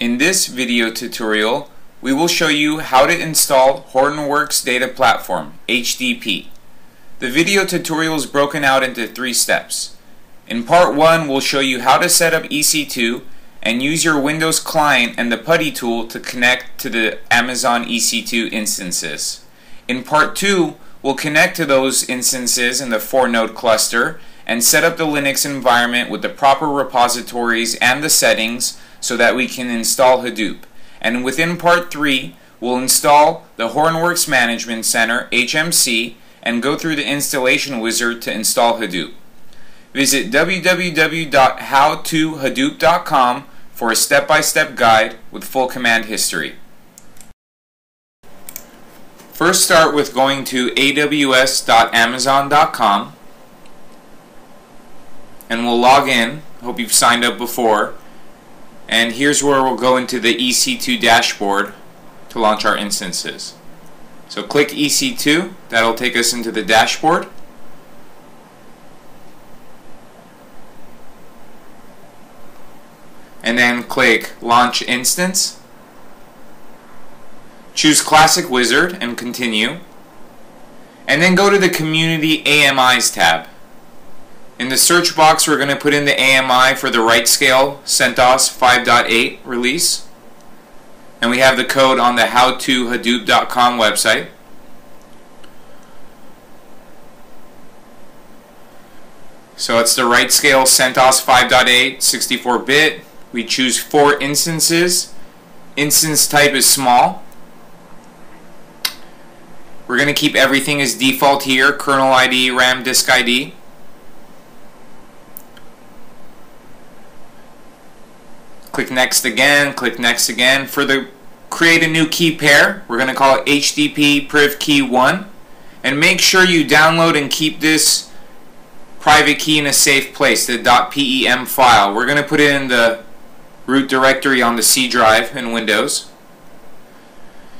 In this video tutorial, we will show you how to install Hortonworks Data Platform, HDP. The video tutorial is broken out into 3 steps. In part 1, we'll show you how to set up EC2 and use your Windows client and the PuTTY tool to connect to the Amazon EC2 instances. In part 2, we'll connect to those instances in the 4-node cluster and set up the Linux environment with the proper repositories and the settings so that we can install Hadoop. And within part 3, we'll install the Hortonworks Management Center, HMC, and go through the installation wizard to install Hadoop. Visit www.howtohadoop.com for a step-by-step guide with full command history. First, start with going to aws.amazon.com and we'll log in. Hope you've signed up before. And here's where we'll go into the EC2 dashboard to launch our instances. So click EC2, that'll take us into the dashboard. And then click Launch Instance. Choose Classic Wizard and continue. And then go to the Community AMIs tab. In the search box, we're going to put in the AMI for the RightScale CentOS 5.8 release. And we have the code on the howtohadoop.com website. So it's the RightScale CentOS 5.8 64-bit. We choose 4 instances. Instance type is small. We're going to keep everything as default here: kernel ID, RAM disk ID. Click Next again, click Next again. For the create a new key pair, we're going to call it HDP priv key 1. And make sure you download and keep this private key in a safe place, the .pem file. We're going to put it in the root directory on the C drive in Windows.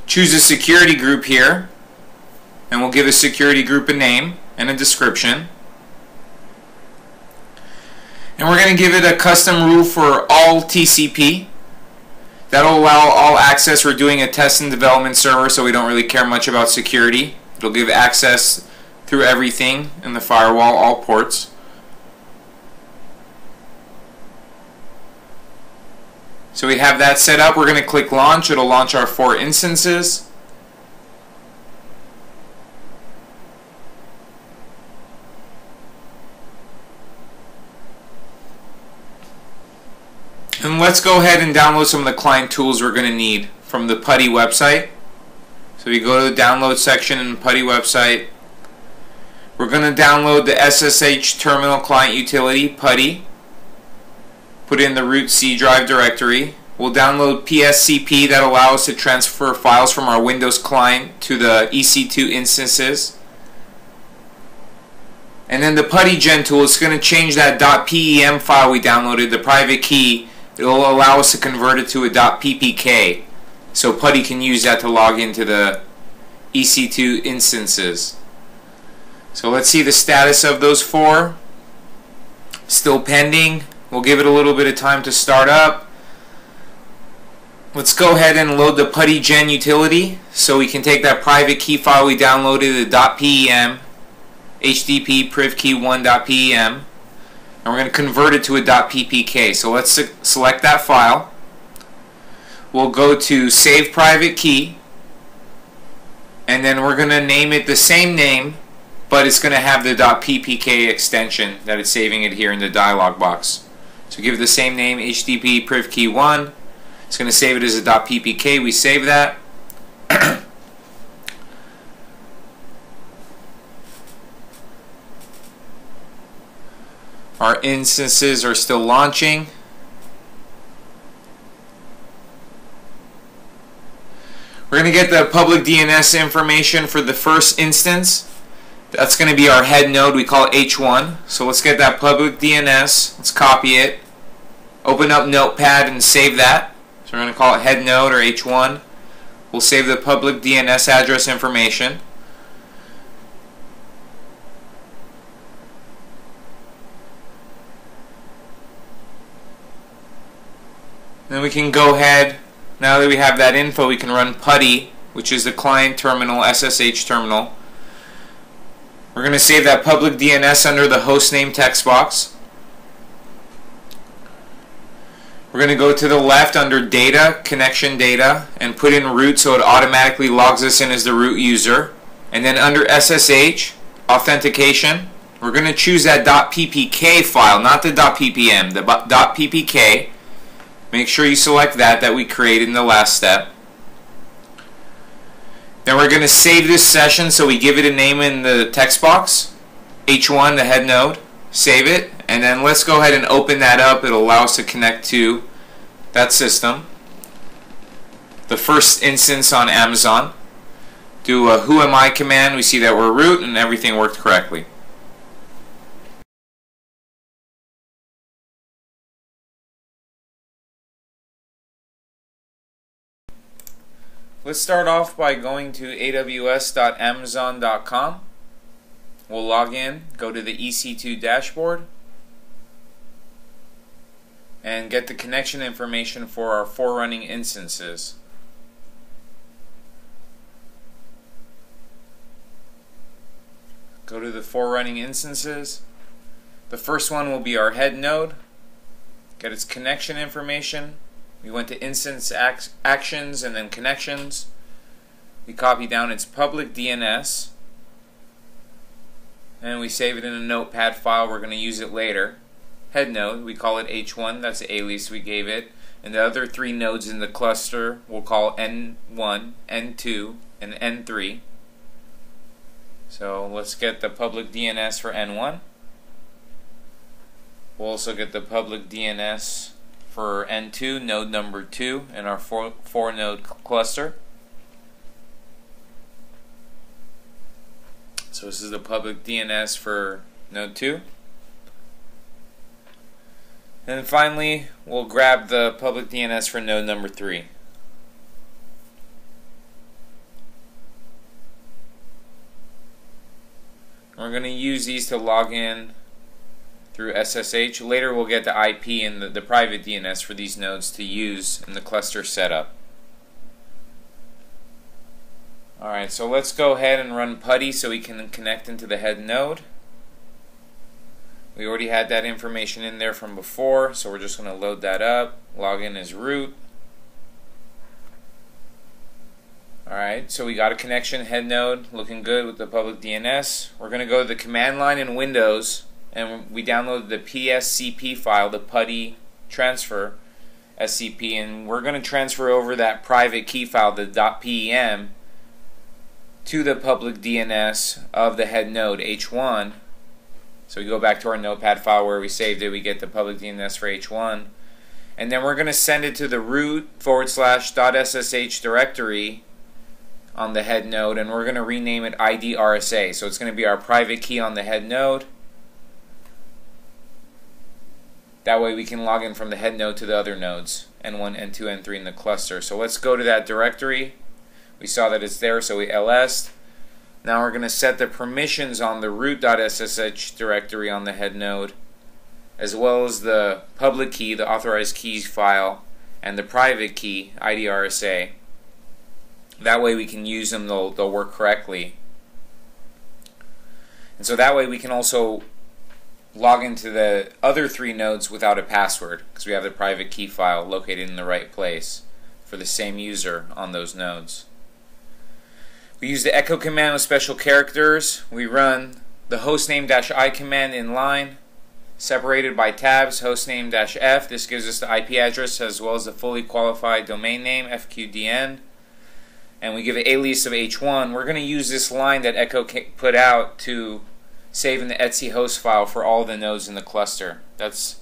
Choose a security group here, and we'll give a security group a name and a description. And we're going to give it a custom rule for all TCP. That'll allow all access. We're doing a test and development server, so we don't really care much about security. It'll give access through everything in the firewall, all ports. So we have that set up. We're going to click Launch. It'll launch our 4 instances. And let's go ahead and download some of the client tools we're going to need from the PuTTY website. So we go to the download section in the PuTTY website. We're going to download the SSH terminal client utility, PuTTY. Put in the root C drive directory. We'll download PSCP that allows us to transfer files from our Windows client to the EC2 instances. And then the PuTTY gen tool is going to change that .pem file we downloaded, the private key. It'll allow us to convert it to a .ppk, so PuTTY can use that to log into the EC2 instances. So let's see the status of those 4. Still pending. We'll give it a little bit of time to start up. Let's go ahead and load the PuTTY gen utility so we can take that private key file we downloaded, the .pem, HDP priv key 1.pem, and we're going to convert it to a .ppk. So let's select that file. We'll go to Save Private Key, and then we're going to name it the same name, but it's going to have the .ppk extension that it's saving it here in the dialog box. So give it the same name, HDP priv key 1. It's going to save it as a .ppk. We save that. Our instances are still launching. We're going to get the public DNS information for the first instance. That's going to be our head node. We call it H1. So let's get that public DNS. Let's copy it. Open up Notepad and save that. So we're going to call it head node or H1. We'll save the public DNS address information. Then we can go ahead, now that we have that info, we can run PuTTY, which is the client terminal, SSH terminal. We're going to save that public DNS under the hostname text box. We're going to go to the left under data, connection data, and put in root so it automatically logs us in as the root user. And then under SSH, authentication, we're going to choose that .ppk file, not the .ppm, the .ppk. Make sure you select that we created in the last step. Then we're going to save this session, so we give it a name in the text box, H1, the head node, save it, and then let's go ahead and open that up. It'll allow us to connect to that system. The first instance on Amazon. Do a who am I command, we see that we're root and everything worked correctly. Let's start off by going to aws.amazon.com. We'll log in, go to the EC2 dashboard, and get the connection information for our 4 running instances. Go to the 4 running instances. The first one will be our head node. Get its connection information. We went to instance actions and then connections. We copy down its public DNS and we save it in a notepad file. We're going to use it later. Head node, we call it H1, that's the alias we gave it. And the other 3 nodes in the cluster we'll call N1, N2, and N3. So let's get the public DNS for N1. We'll also get the public DNS for N2, node number 2, in our 4 node cluster. So this is the public DNS for node 2. And finally, we'll grab the public DNS for node number 3. We're going to use these to log in through SSH. Later we'll get the IP and the private DNS for these nodes to use in the cluster setup. Alright, so let's go ahead and run PuTTY so we can connect into the head node. We already had that information in there from before, so we're just going to load that up, log in as root. Alright, so we got a connection, head node, looking good with the public DNS. We're going to go to the command line in Windows, and we downloaded the PSCP file, the PuTTY transfer SCP, and we're going to transfer over that private key file, the .pem, to the public DNS of the head node, H1. So we go back to our notepad file where we saved it, we get the public DNS for H1, and then we're going to send it to the root /.ssh directory on the head node, and we're going to rename it IDRSA. So it's going to be our private key on the head node. That way we can log in from the head node to the other nodes, N1, N2, N3 in the cluster. So let's go to that directory. We saw that it's there, so we ls. Now we're going to set the permissions on the root.ssh directory on the head node, as well as the public key, the authorized keys file, and the private key, IDRSA. That way we can use them, they'll work correctly. And so that way we can also log into the other 3 nodes without a password, because we have the private key file located in the right place for the same user on those nodes. We use the echo command with special characters. We run the hostname-i command in line, separated by tabs, hostname-f. This gives us the IP address as well as the fully qualified domain name, FQDN. And we give an alias of H1. We're going to use this line that Echo put out to save in the etc host file for all the nodes in the cluster. That's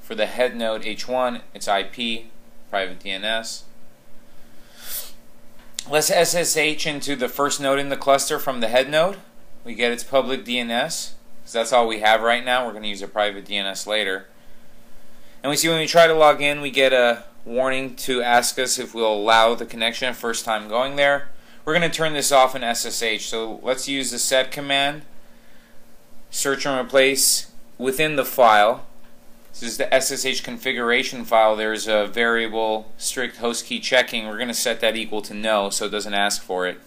for the head node H1, its IP, private DNS. Let's SSH into the first node in the cluster from the head node. We get its public DNS, because that's all we have right now. We're going to use a private DNS later. And we see when we try to log in, we get a warning to ask us if we'll allow the connection first time going there. We're going to turn this off in SSH. So let's use the set command, search and replace within the file, This is the SSH configuration file. There's a variable strict host key checking. We're going to set that equal to no so it doesn't ask for it.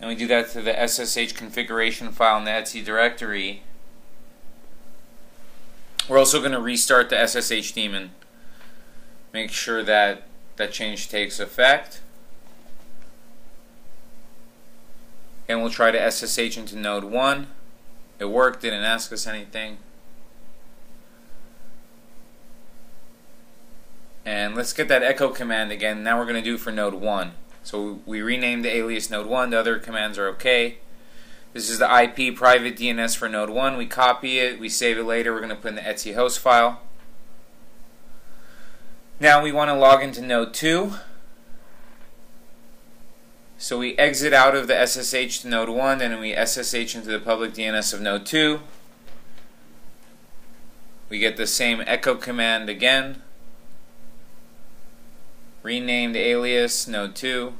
And we do that to the SSH configuration file in the etc directory. We're also going to restart the SSH daemon. Make sure that that change takes effect. And we'll try to SSH into node 1. It worked, didn't ask us anything. And let's get that echo command again. Now we're going to do for node 1. So we renamed the alias node 1. The other commands are okay. This is the IP private DNS for node 1. We copy it, we save it later. We're going to put in the etc host file. Now we want to log into node 2. So we exit out of the SSH to node 1, and then we SSH into the public DNS of node 2. We get the same echo command again. Rename the alias node 2.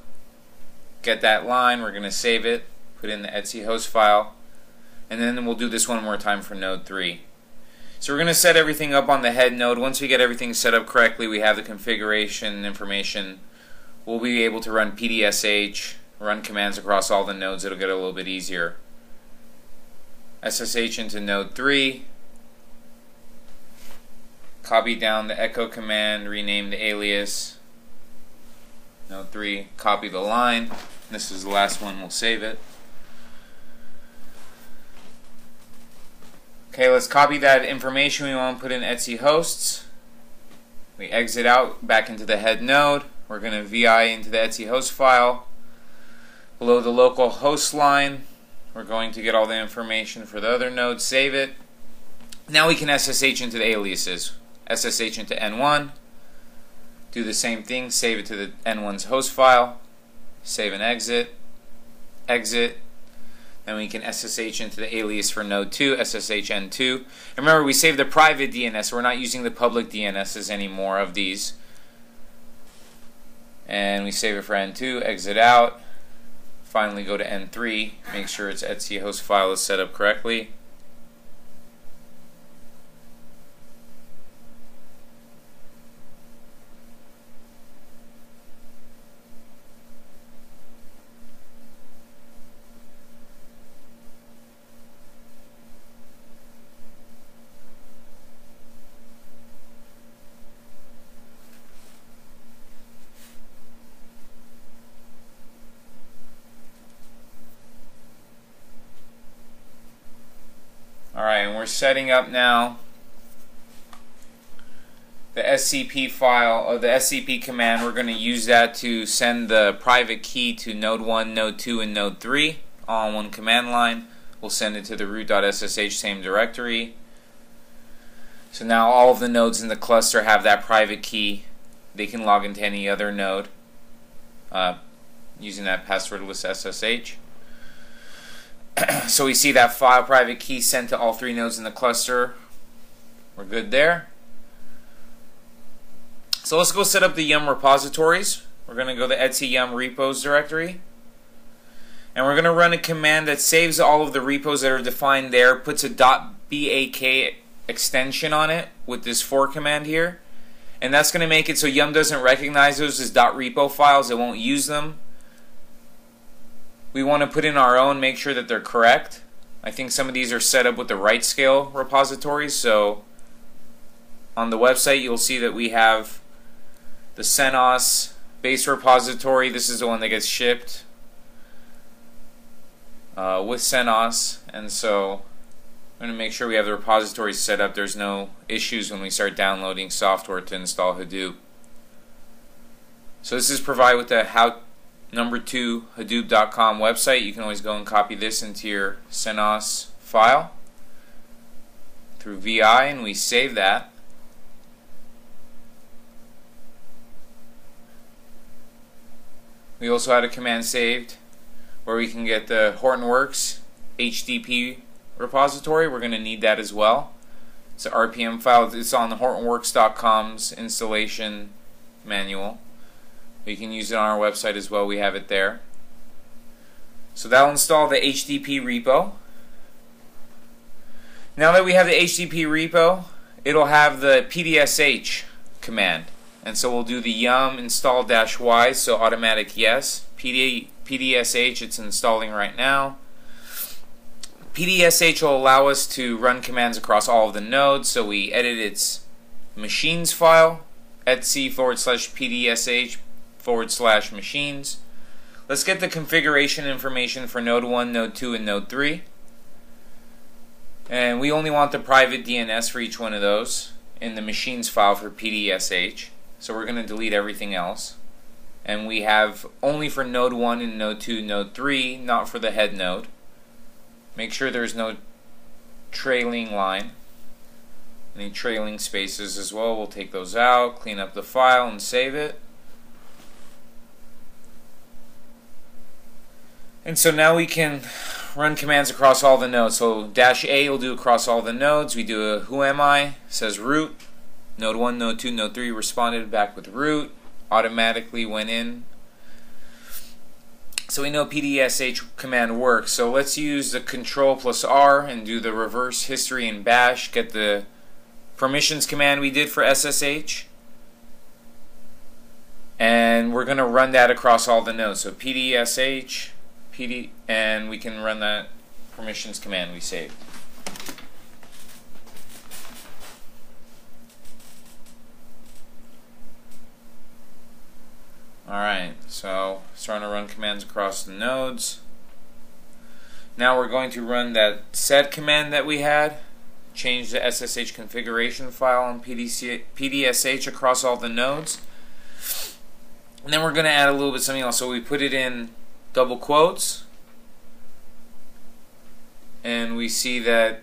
Get that line, we're going to save it, put in the etc host file, and then we'll do this one more time for node 3. So we're going to set everything up on the head node. Once we get everything set up correctly, we have the configuration information. We'll be able to run PDSH, run commands across all the nodes. It'll get a little bit easier. SSH into node 3. Copy down the echo command, rename the alias. Node 3, copy the line. This is the last one, we'll save it. Okay, let's copy that information we want to put in etc hosts. We exit out back into the head node. We're going to VI into the etc host file. Below the local host line, we're going to get all the information for the other node, save it. Now we can SSH into the aliases. SSH into N1. Do the same thing, save it to the N1's host file. Save and exit. Exit. Then we can SSH into the alias for node 2, SSH N2. And remember, we saved the private DNS, so we're not using the public DNSs anymore of these. And we save it for N2, exit out. Finally go to N3, make sure its etc host file is set up correctly. Alright, and we're setting up now the SCP file, or the SCP command. We're going to use that to send the private key to node 1, node 2, and node 3 all on one command line. We'll send it to the root.ssh same directory. So now all of the nodes in the cluster have that private key. They can log into any other node using that passwordless SSH. So we see that file private key sent to all 3 nodes in the cluster. We're good there. So let's go set up the yum repositories. We're going to go to etc yum repos directory. And we're going to run a command that saves all of the repos that are defined there, puts a .bak extension on it with this for command here. And that's going to make it so yum doesn't recognize those as .repo files. It won't use them. We want to put in our own, make sure that they're correct. I think some of these are set up with the right scale repositories. So on the website you'll see that we have the CentOS base repository. This is the one that gets shipped with CentOS, and so I'm going to make sure we have the repositories set up. There's no issues when we start downloading software to install Hadoop. So this is provided with the how2hadoop.com website. You can always go and copy this into your CentOS file through VI, and we save that. We also had a command saved where we can get the Hortonworks HTTP repository. We're going to need that as well. It's an RPM file. It's on the hortonworks.com's installation manual. You can use it on our website as well. We have it there. So that'll install the HTTP repo. Now that we have the HTTP repo, it'll have the PDSH command. And so we'll do the yum install -y, so automatic yes. PDSH, it's installing right now. PDSH will allow us to run commands across all of the nodes, so we edit its machines file, etc/PDSH/machines. Let's get the configuration information for node 1, node 2, and node 3. And we only want the private DNS for each one of those in the machines file for PDSH. So we're going to delete everything else. And we have only for node 1 and node 2, node 3, not for the head node. Make sure there's no trailing line. Any trailing spaces as well, we'll take those out, clean up the file, and save it. And so now we can run commands across all the nodes. So -A will do across all the nodes. We do a who am I, says root. Node 1, node 2, node 3 responded back with root. Automatically went in. So we know PDSH command works. So let's use the Control+R and do the reverse history in bash. Get the permissions command we did for SSH. And we're going to run that across all the nodes. So PDSH, and we can run that permissions command we saved. Alright, so starting to run commands across the nodes. Now we're going to run that set command that we had. Change the SSH configuration file on PDSH across all the nodes. And then we're going to add a little bit something else. So we put it in double quotes. And we see that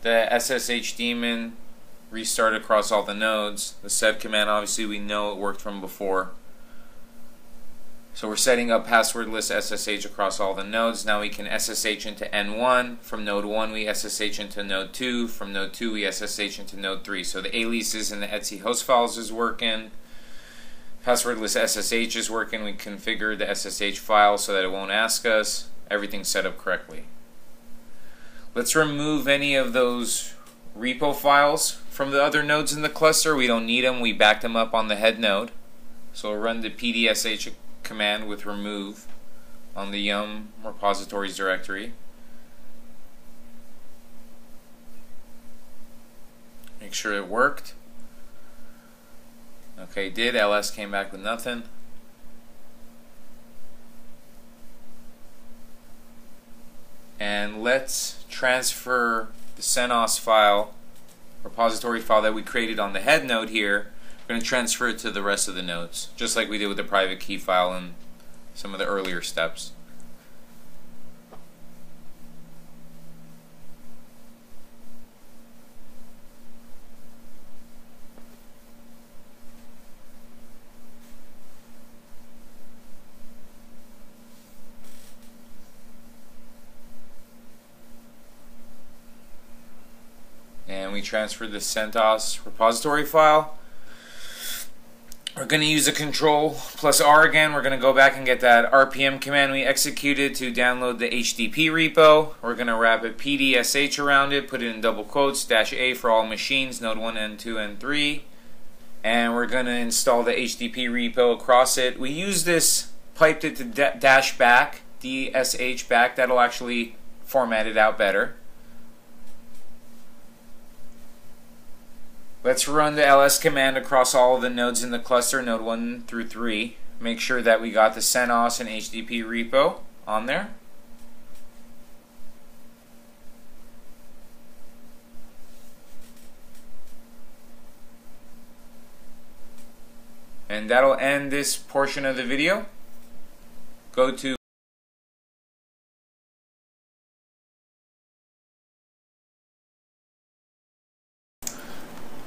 the SSH daemon restarted across all the nodes. The set command, obviously we know it worked from before. So we're setting up passwordless SSH across all the nodes. Now we can SSH into N1. From node 1 we SSH into node 2. From node 2 we SSH into node 3. So the aliases and the etc host files is working. Passwordless SSH is working. We configured the SSH file so that it won't ask us. Everything's set up correctly. Let's remove any of those repo files from the other nodes in the cluster. We don't need them. We backed them up on the head node. So we'll run the PDSH command with remove on the yum repositories directory. Make sure it worked. Okay, did. ls came back with nothing. And let's transfer the CentOS file, repository file that we created on the head node here. We're going to transfer it to the rest of the nodes, just like we did with the private key file and some of the earlier steps. And we transferred the CentOS repository file. We're going to use a Control+R again. We're going to go back and get that RPM command we executed to download the HTTP repo. We're going to wrap a PDSH around it, put it in double quotes, -A for all machines, node 1, N2, N3. And we're going to install the HTTP repo across it. We use this, piped it to dash back, DSH back. That'll actually format it out better. Let's run the ls command across all of the nodes in the cluster, node 1 through 3. Make sure that we got the CentOS and HTTP repo on there. And that'll end this portion of the video. Go to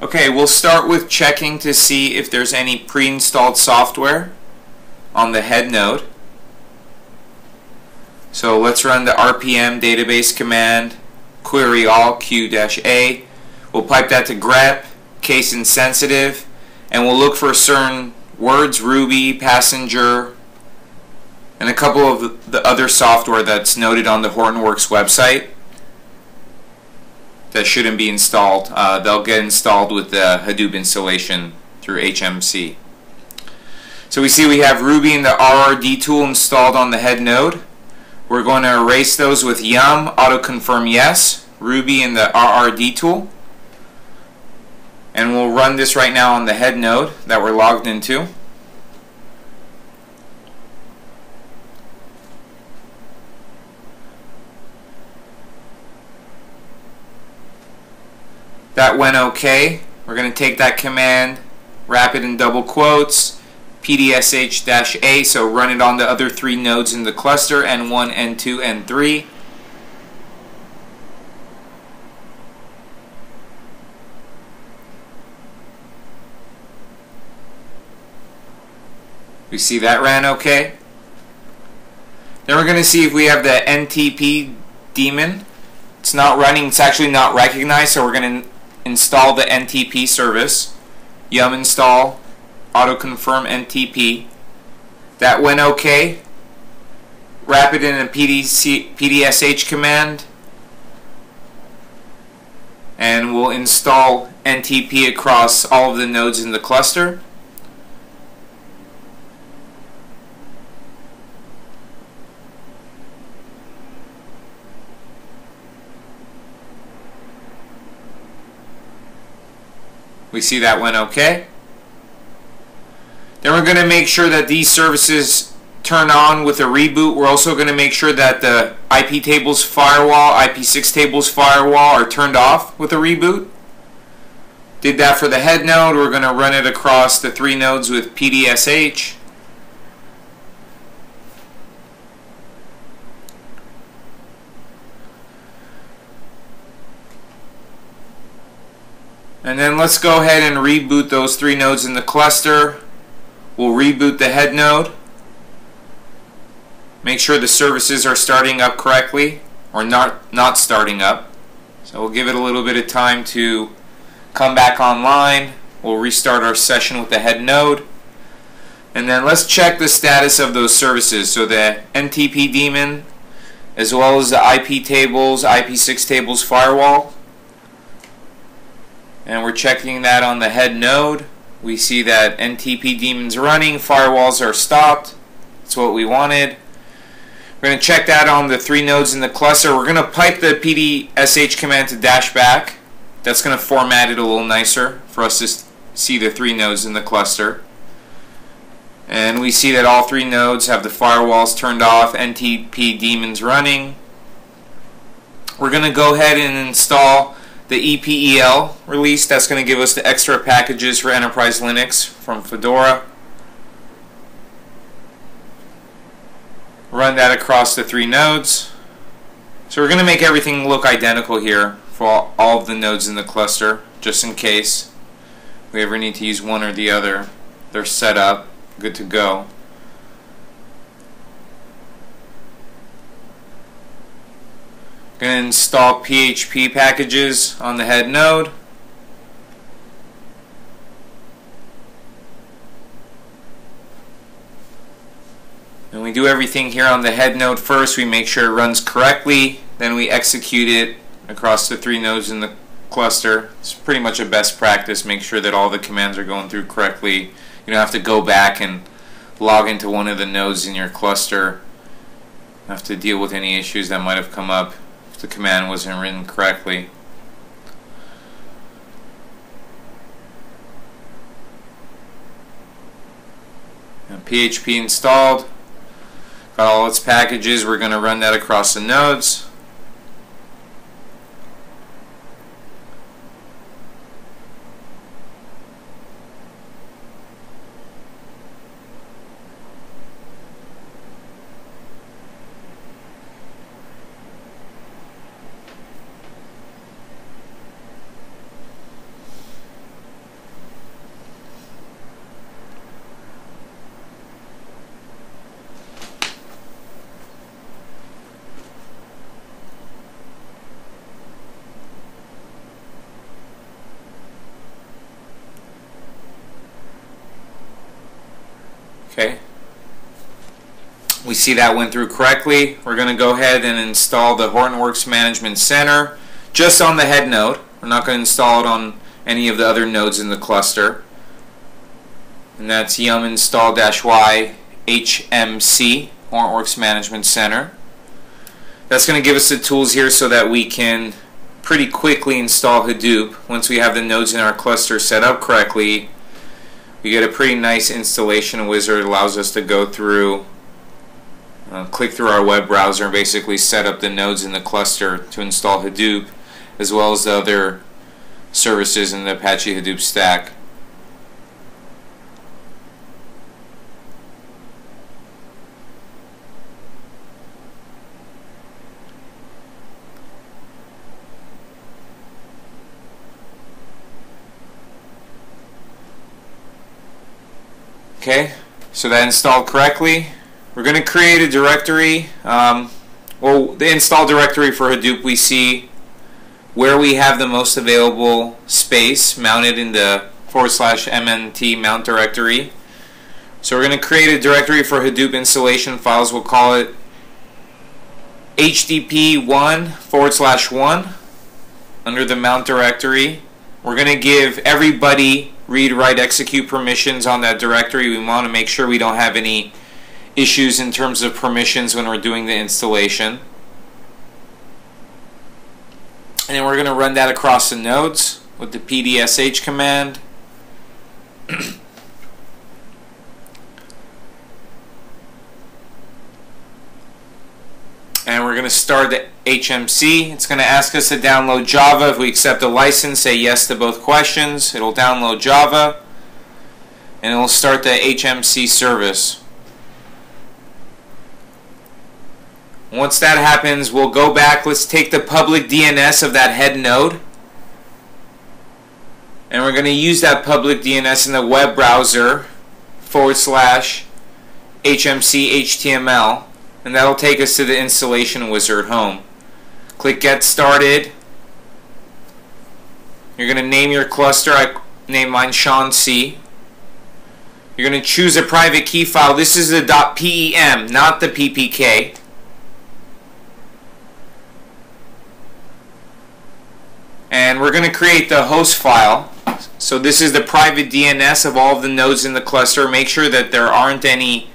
Okay, we'll start with checking to see if there's any pre-installed software on the head node. So let's run the RPM database command, query all q-a. We'll pipe that to grep, case insensitive, and we'll look for certain words, Ruby, Passenger, and a couple of the other software that's noted on the Hortonworks website. that shouldn't be installed. They'll get installed with the Hadoop installation through HMC. So we see we have Ruby and the RRD tool installed on the head node. We're going to erase those with yum, autoconfirm yes, Ruby and the RRD tool. And we'll run this right now on the head node that we're logged into. That went okay. We're going to take that command, wrap it in double quotes, pdsh-a, so run it on the other 3 nodes in the cluster, N1, N2, N3. We see that ran okay. Then we're going to see if we have the NTP daemon. It's not running, it's actually not recognized, so we're going to install the NTP service. Yum install autoconfirm NTP. That went okay. Wrap it in a pdsh command, and we'll install NTP across all of the nodes in the cluster. We see that went okay. Then we're going to make sure that these services turn on with a reboot. We're also going to make sure that the IP tables firewall, IP6 tables firewall are turned off with a reboot. Did that for the head node. We're going to run it across the 3 nodes with pdsh. And then let's go ahead and reboot those 3 nodes in the cluster. We'll reboot the head node. Make sure the services are starting up correctly, or not starting up. So we'll give it a little bit of time to come back online. We'll restart our session with the head node. And then let's check the status of those services. So the NTP daemon, as well as the IP tables, IP6 tables firewall. And we're checking that on the head node. We see that NTP daemon's running, firewalls are stopped. That's what we wanted. We're going to check that on the 3 nodes in the cluster. We're going to pipe the pdsh command to dash back. That's going to format it a little nicer for us to see the 3 nodes in the cluster. And we see that all 3 nodes have the firewalls turned off, NTP daemon's running. We're going to go ahead and install the EPEL release. That's going to give us the extra packages for Enterprise Linux from Fedora. Run that across the 3 nodes. So we're going to make everything look identical here for all of the nodes in the cluster, just in case we ever need to use one or the other. They're set up, good to go. Going to install PHP packages on the head node. And we do everything here on the head node first. We make sure it runs correctly, then we execute it across the 3 nodes in the cluster. It's pretty much a best practice. Make sure that all the commands are going through correctly. You don't have to go back and log into one of the nodes in your cluster. You have to deal with any issues that might have come up if the command wasn't written correctly. And PHP installed. Got all its packages. We're going to run that across the nodes. Okay, we see that went through correctly. We're going to go ahead and install the Hortonworks Management Center just on the head node. We're not going to install it on any of the other nodes in the cluster. And that's yum install -y HMC, Hortonworks Management Center. That's going to give us the tools here so that we can pretty quickly install Hadoop. Once we have the nodes in our cluster set up correctly, we get a pretty nice installation wizard. It allows us to go through, click through our web browser and basically set up the nodes in the cluster to install Hadoop, as well as the other services in the Apache Hadoop stack. Okay, so that installed correctly. We're going to create a directory. Well, the install directory for Hadoop, we see where we have the most available space mounted in the /mnt mount directory. So we're going to create a directory for Hadoop installation files. We'll call it HDP1 /1 under the mount directory. We're going to give everybody read, write, execute permissions on that directory. We want to make sure we don't have any issues in terms of permissions when we're doing the installation. And then we're going to run that across the nodes with the pdsh command. And we're going to start the HMC. It's going to ask us to download Java. If we accept the license, say yes to both questions. It'll download Java, and it'll start the HMC service. Once that happens, we'll go back. Let's take the public DNS of that head node, and we're going to use that public DNS in the web browser /HMC HTML. And that'll take us to the installation wizard home. Click Get Started. You're going to name your cluster. I named mine Sean C. You're going to choose a private key file. This is the .pem, not the PPK. And we're going to create the host file. So this is the private DNS of all of the nodes in the cluster. Make sure that there aren't any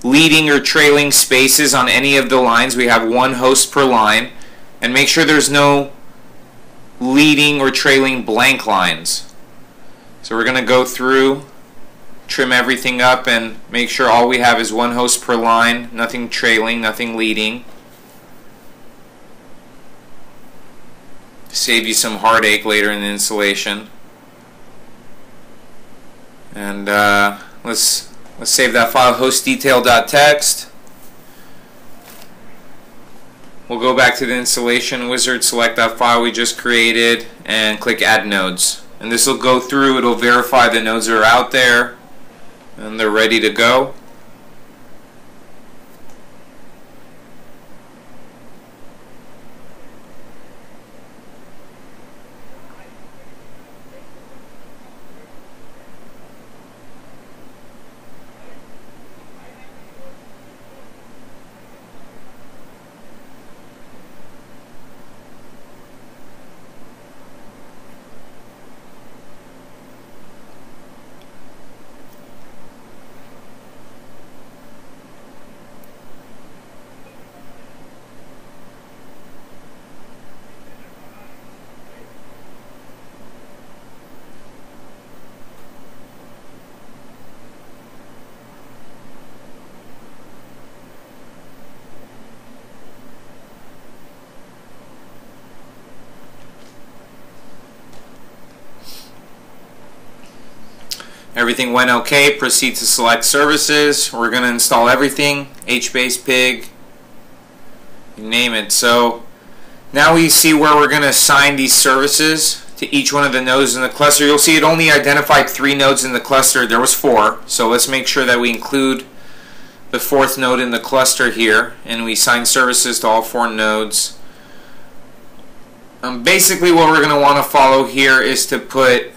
leading or trailing spaces on any of the lines. We have one host per line, and make sure there's no leading or trailing blank lines. So we're going to go through, trim everything up, and make sure all we have is one host per line, nothing trailing, nothing leading. Save you some heartache later in the installation. And let's save that file, hostdetail.txt. We'll go back to the installation wizard, select that file we just created, and click Add Nodes. And this will go through, it'll verify the nodes are out there, and they're ready to go. Everything went okay. Proceed to select services. We're going to install everything. HBase, Pig, you name it. So now we see where we're going to assign these services to each one of the nodes in the cluster. You'll see it only identified 3 nodes in the cluster. There was 4. So let's make sure that we include the 4th node in the cluster here, and we assign services to all 4 nodes. Basically what we're going to want to follow here is to put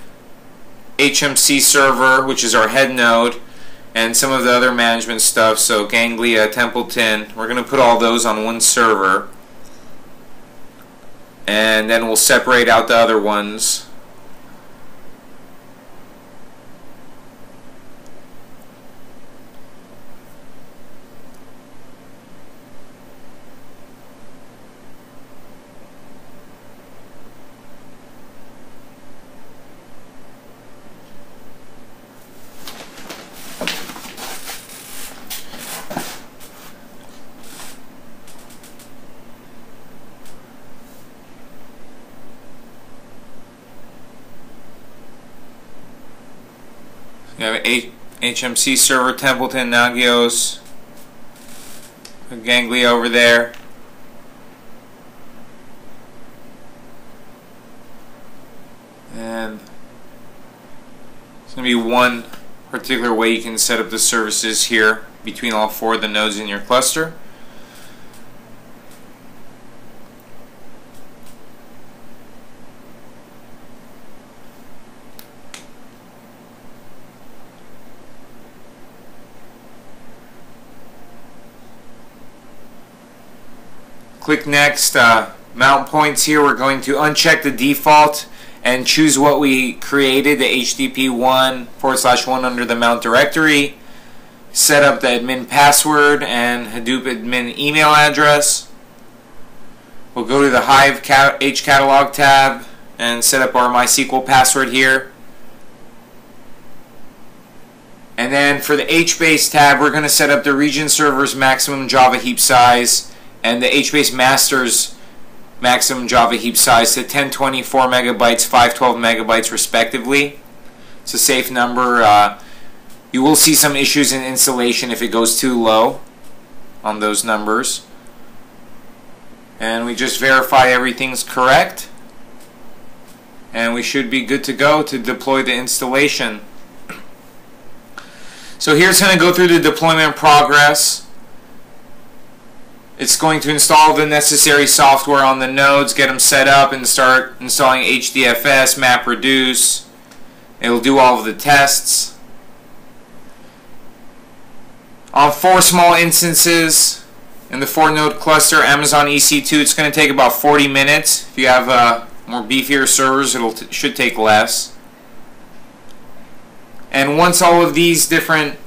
HMC server, which is our head node, and some of the other management stuff, so Ganglia, Templeton, we're going to put all those on one server. and then we'll separate out the other ones. You have HMC server, Templeton, Nagios, Ganglia over there. And it's going to be one particular way you can set up the services here between all four of the nodes in your cluster. Click next. Mount points here. We're going to uncheck the default and choose what we created, the HTTP1/1 under the mount directory. Set up the admin password and Hadoop admin email address. We'll go to the Hive HCatalog tab and set up our MySQL password here. And then for the HBase tab, we're going to set up the region server's maximum Java heap size and the HBase master's maximum Java heap size to 1024 megabytes, 512 megabytes respectively. It's a safe number. You will see some issues in installation if it goes too low on those numbers. And we just verify everything's correct, and we should be good to go to deploy the installation. So here's going to go through the deployment progress. It's going to install the necessary software on the nodes, get them set up, and start installing HDFS, MapReduce. It'll do all of the tests. On 4 small instances in the 4-node cluster, Amazon EC2, it's going to take about 40 minutes. If you have more beefier servers, it should take less. And once all of these different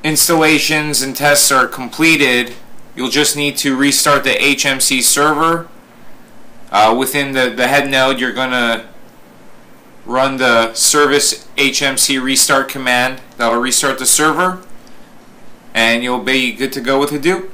installations and tests are completed, you'll just need to restart the HMC server. Within the head node, you're going to run the service HMC restart command. That'll restart the server, and you'll be good to go with Hadoop.